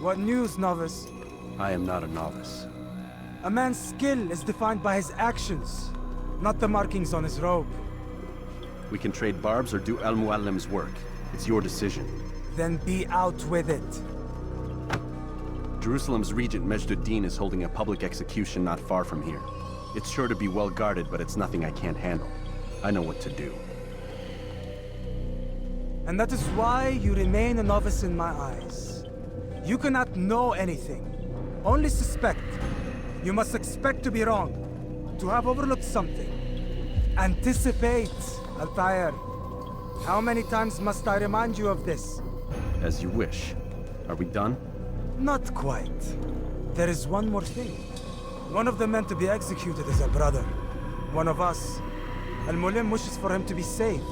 What news, novice? I am not a novice. A man's skill is defined by his actions, not the markings on his robe. We can trade barbs or do Al-Muallim's work. It's your decision. Then be out with it. Jerusalem's regent Majd-ud-Din is holding a public execution not far from here. It's sure to be well guarded, but it's nothing I can't handle. I know what to do. And that is why you remain a novice in my eyes. You cannot know anything, only suspect. You must expect to be wrong, to have overlooked something. Anticipate, Altair. How many times must I remind you of this? As you wish. Are we done? Not quite. There is one more thing. One of the men to be executed is a brother. One of us. Al-Muallim wishes for him to be saved.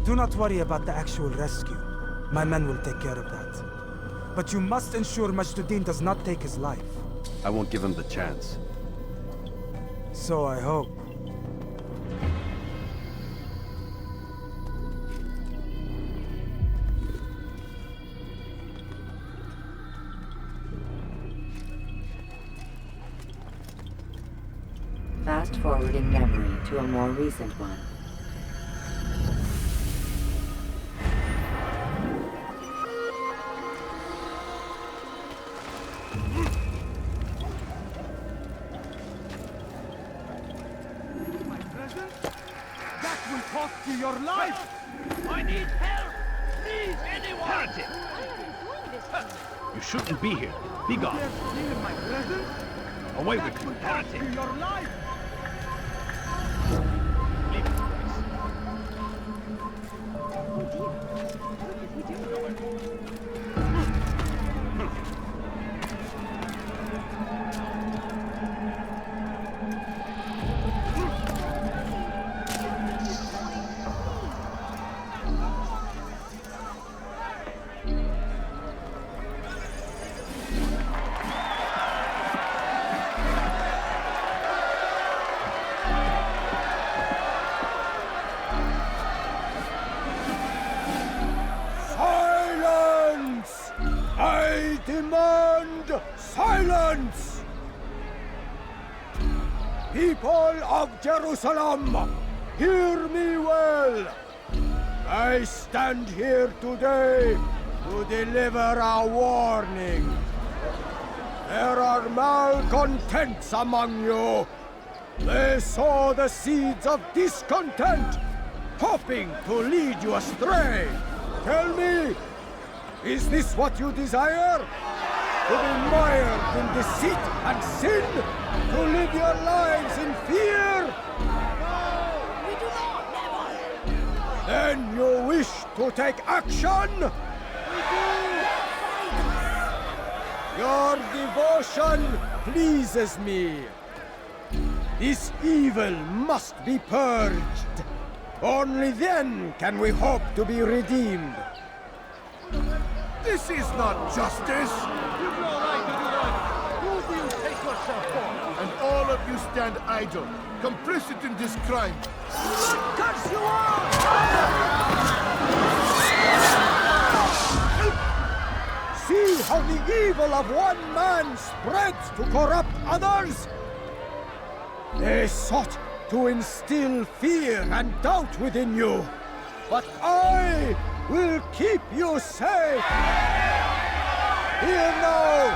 Do not worry about the actual rescue. My men will take care of that. But you must ensure Majd-ud-Din does not take his life. I won't give him the chance. So I hope. Fast-forwarding memory to a more recent one. My present? That will cost you your life! I need help! Please, anyone! Heretic! You shouldn't be here. Be gone. Steal my present? Away That with will you, cost heretic! you your life! Leave this place. Silence! I demand silence! People of Jerusalem, hear me well. I stand here today to deliver a warning. There are malcontents among you. They sow the seeds of discontent, hoping to lead you astray. Tell me, is this what you desire? To be mired in deceit and sin? To live your lives in fear? No! We do not! Never! Then you wish to take action? We do! Your devotion pleases me. This evil must be purged. Only then can we hope to be redeemed. This is not justice! You've no right to do that! Who do you take yourself for? And all of you stand idle, complicit in this crime. Curse you all! See how the evil of one man spreads to corrupt others? They sought to instill fear and doubt within you, but I will keep you safe. Here now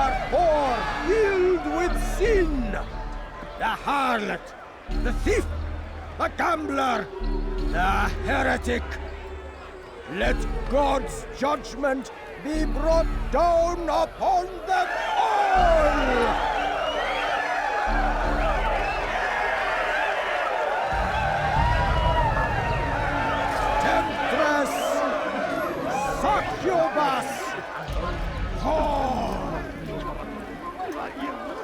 are four filled with sin. The harlot, the thief, the gambler, the heretic. Let God's judgment be brought down upon them all! Succubus! Oh.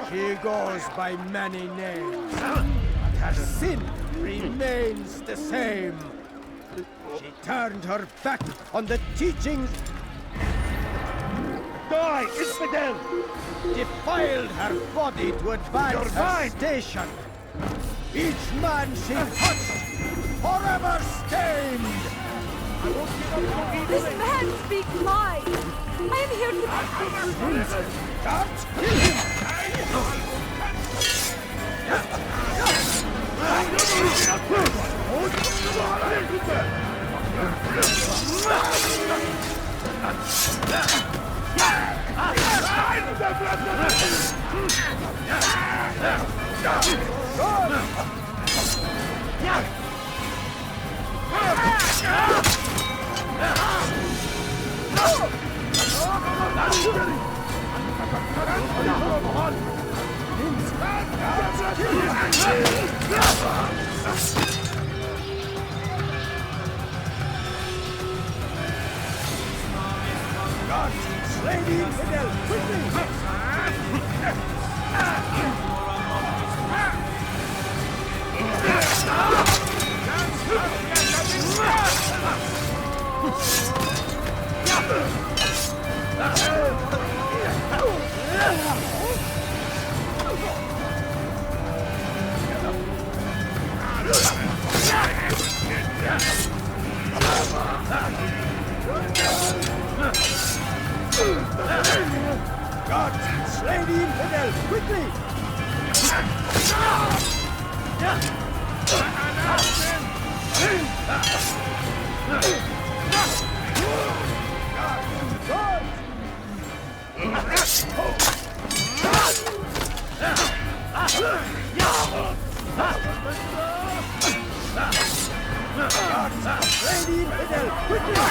She goes by many names, but her sin remains the same. She turned her back on the teachings. Die, infidel! Defiled her body to advance her station. Each man she touched, forever stained. This man speaks lies! I am here to... Guards, kill him! Guards, slay the infidel, quickly! Guards, slay the infidel, quickly! Slay the infidel, quickly!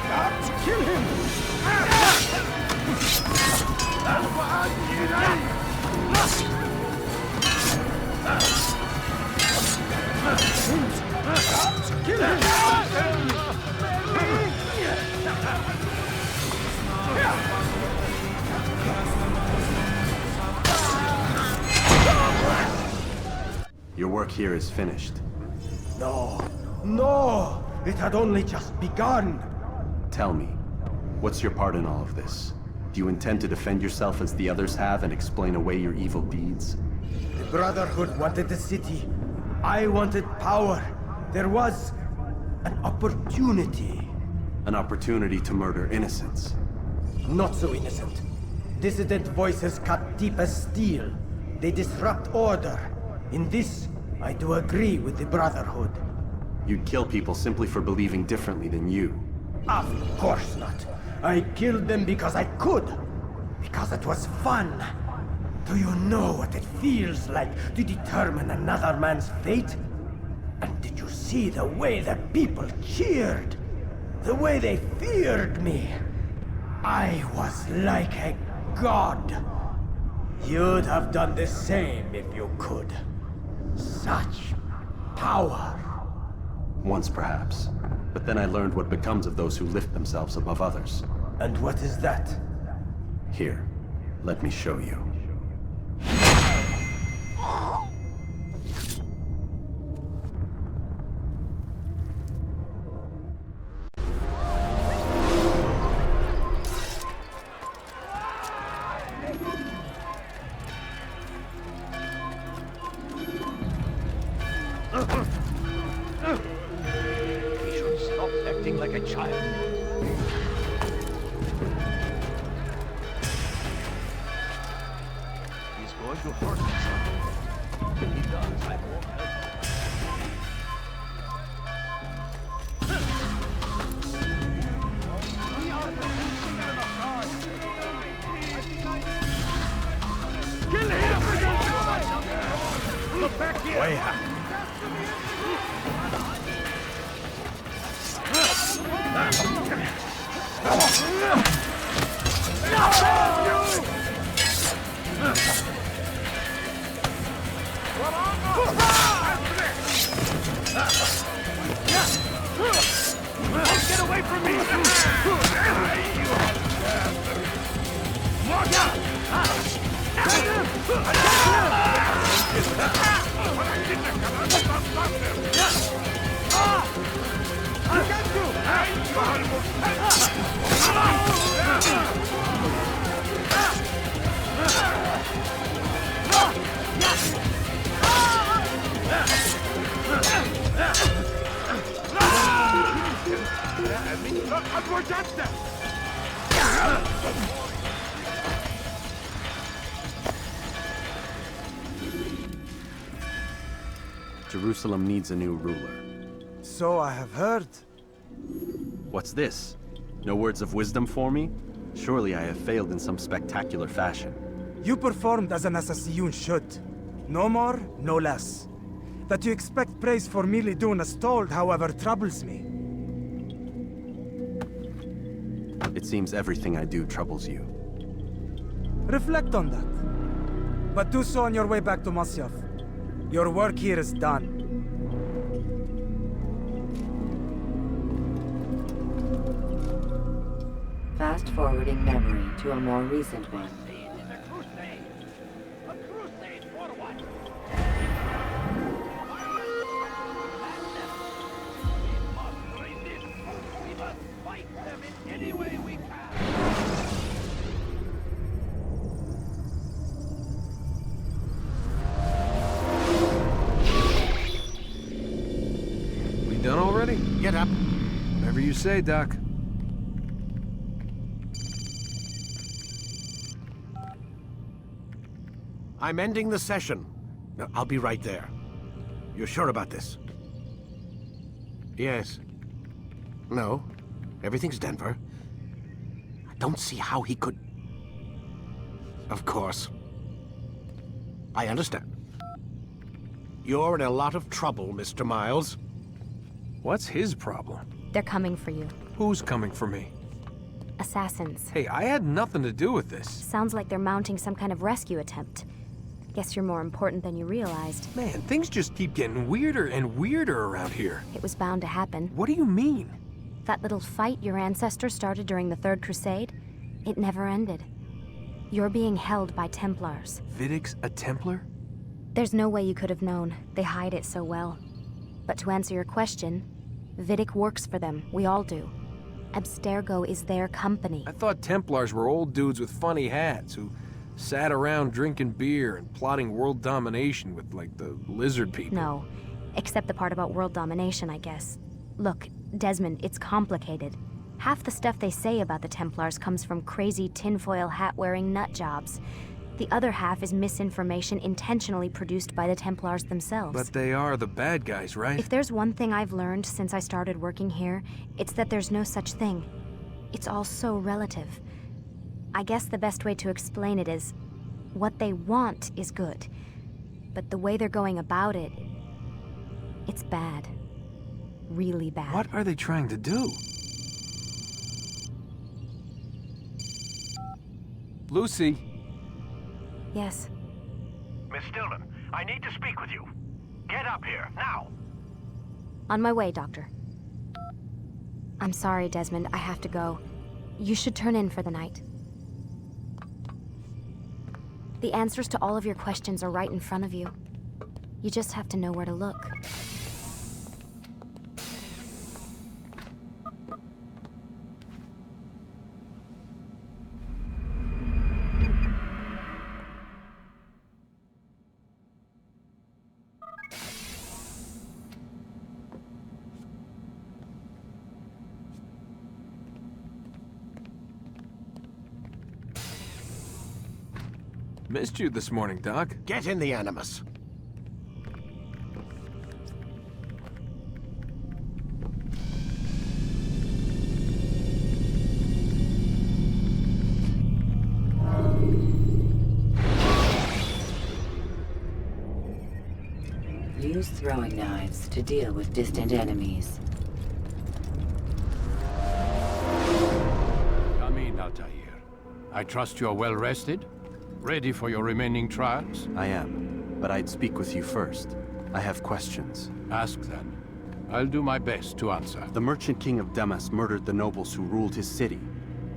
Guards, kill him! Guards, kill him! Your work here is finished. No, no! It had only just begun! Tell me, what's your part in all of this? Do you intend to defend yourself as the others have and explain away your evil deeds? The Brotherhood wanted the city. I wanted power. There was an opportunity. An opportunity to murder innocents. Not so innocent. Dissident voices cut deep as steel. They disrupt order. In this, I do agree with the Brotherhood. You'd kill people simply for believing differently than you. Of course not. I killed them because I could. Because it was fun. Do you know what it feels like to determine another man's fate? And did you see the way the people cheered? The way they feared me? I was like a god. You'd have done the same if you could. Such power. Once perhaps. But then I learned what becomes of those who lift themselves above others. And what is that? Here, let me show you. He should stop acting like a child. He's going to hurt himself. If he does, I won't help him. Kill him! Look back here! Way out. Get away from me! Jerusalem needs a new ruler. So I have heard. What's this? No words of wisdom for me? Surely I have failed in some spectacular fashion. You performed as an Assassiyun should. No more, no less. That you expect praise for merely doing as told, however, troubles me. It seems everything I do troubles you. Reflect on that. But do so on your way back to Masyaf. Your work here is done. Fast-forwarding memory to a more recent one. A crusade for what? We must resist. We must fight them in any way we can. We done already? Get up. Whatever you say, Doc. I'm ending the session. I'll be right there. You're sure about this? Yes. No. Everything's Denver. I don't see how he could... Of course. I understand. You're in a lot of trouble, Mr. Miles. What's his problem? They're coming for you. Who's coming for me? Assassins. Hey, I had nothing to do with this. Sounds like they're mounting some kind of rescue attempt. Guess you're more important than you realized. Man, things just keep getting weirder and weirder around here. It was bound to happen. What do you mean? That little fight your ancestors started during the Third Crusade, it never ended. You're being held by Templars. Vidic's a Templar? There's no way you could have known. They hide it so well. But to answer your question, Vidic works for them. We all do. Abstergo is their company. I thought Templars were old dudes with funny hats who sat around drinking beer and plotting world domination with, like, the lizard people. No, except the part about world domination, I guess. Look, Desmond, it's complicated. Half the stuff they say about the Templars comes from crazy tinfoil hat-wearing nutjobs. The other half is misinformation intentionally produced by the Templars themselves. But they are the bad guys, right? If there's one thing I've learned since I started working here, it's that there's no such thing. It's all so relative. I guess the best way to explain it is, what they want is good. But the way they're going about it, it's bad. Really bad. What are they trying to do? Lucy? Yes. Miss Stillman, I need to speak with you. Get up here, now! On my way, Doctor. I'm sorry, Desmond. I have to go. You should turn in for the night. The answers to all of your questions are right in front of you. You just have to know where to look. Missed you this morning, Doc. Get in the Animus. Use throwing knives to deal with distant enemies. Come in, Altair. I trust you're well rested? Ready for your remaining trials? I am, but I'd speak with you first. I have questions. Ask then. I'll do my best to answer. The merchant king of Damas murdered the nobles who ruled his city.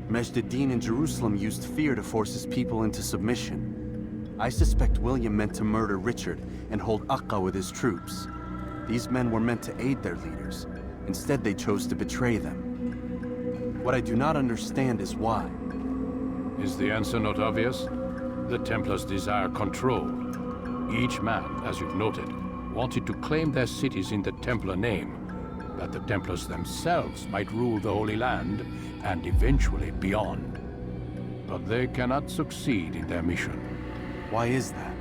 Majd-ad-Din in Jerusalem used fear to force his people into submission. I suspect William meant to murder Richard and hold Aqqa with his troops. These men were meant to aid their leaders. Instead, they chose to betray them. What I do not understand is why. Is the answer not obvious? The Templars desire control. Each man, as you've noted, wanted to claim their cities in the Templar name, that the Templars themselves might rule the Holy Land and eventually beyond. But they cannot succeed in their mission. Why is that?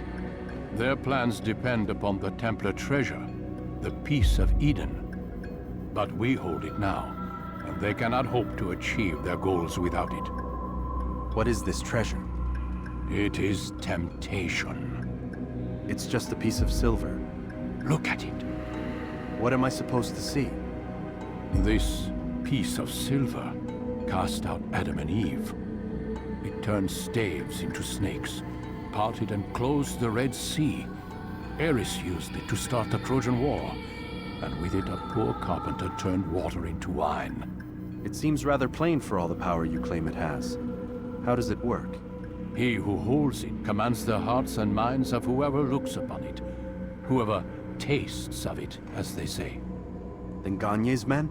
Their plans depend upon the Templar treasure, the peace of Eden. But we hold it now, and they cannot hope to achieve their goals without it. What is this treasure? It is temptation. It's just a piece of silver. Look at it. What am I supposed to see? This piece of silver cast out Adam and Eve. It turned staves into snakes, parted and closed the Red Sea. Ares used it to start the Trojan War, and with it a poor carpenter turned water into wine. It seems rather plain for all the power you claim it has. How does it work? He who holds it commands the hearts and minds of whoever looks upon it, whoever tastes of it, as they say. Then Gagne's men?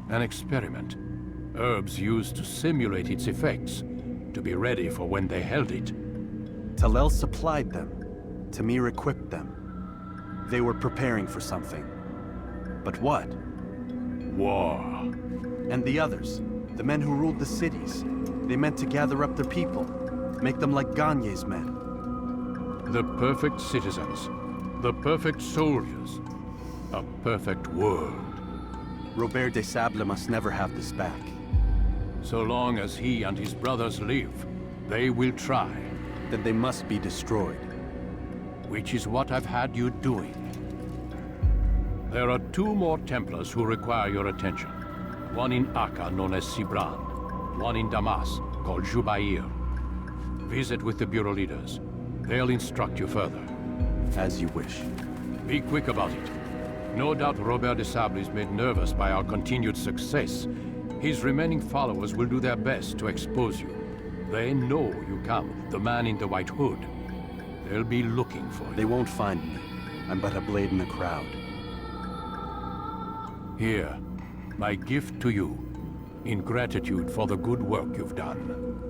An experiment. Herbs used to simulate its effects, to be ready for when they held it. Talel supplied them. Tamir equipped them. They were preparing for something. But what? War. And the others, the men who ruled the cities, they meant to gather up their people, make them like Gagne's men. The perfect citizens, the perfect soldiers, a perfect world. Robert des Sables must never have this back. So long as he and his brothers live, they will try. Then they must be destroyed. Which is what I've had you doing. There are 2 more Templars who require your attention. One in Akka, known as Sibran. One in Damas, called Jubair. Visit with the Bureau leaders. They'll instruct you further. As you wish. Be quick about it. No doubt Robert des Sables is made nervous by our continued success. His remaining followers will do their best to expose you. They know you come, the man in the white hood. They'll be looking for you. They won't find me. I'm but a blade in the crowd. Here, my gift to you, in gratitude for the good work you've done.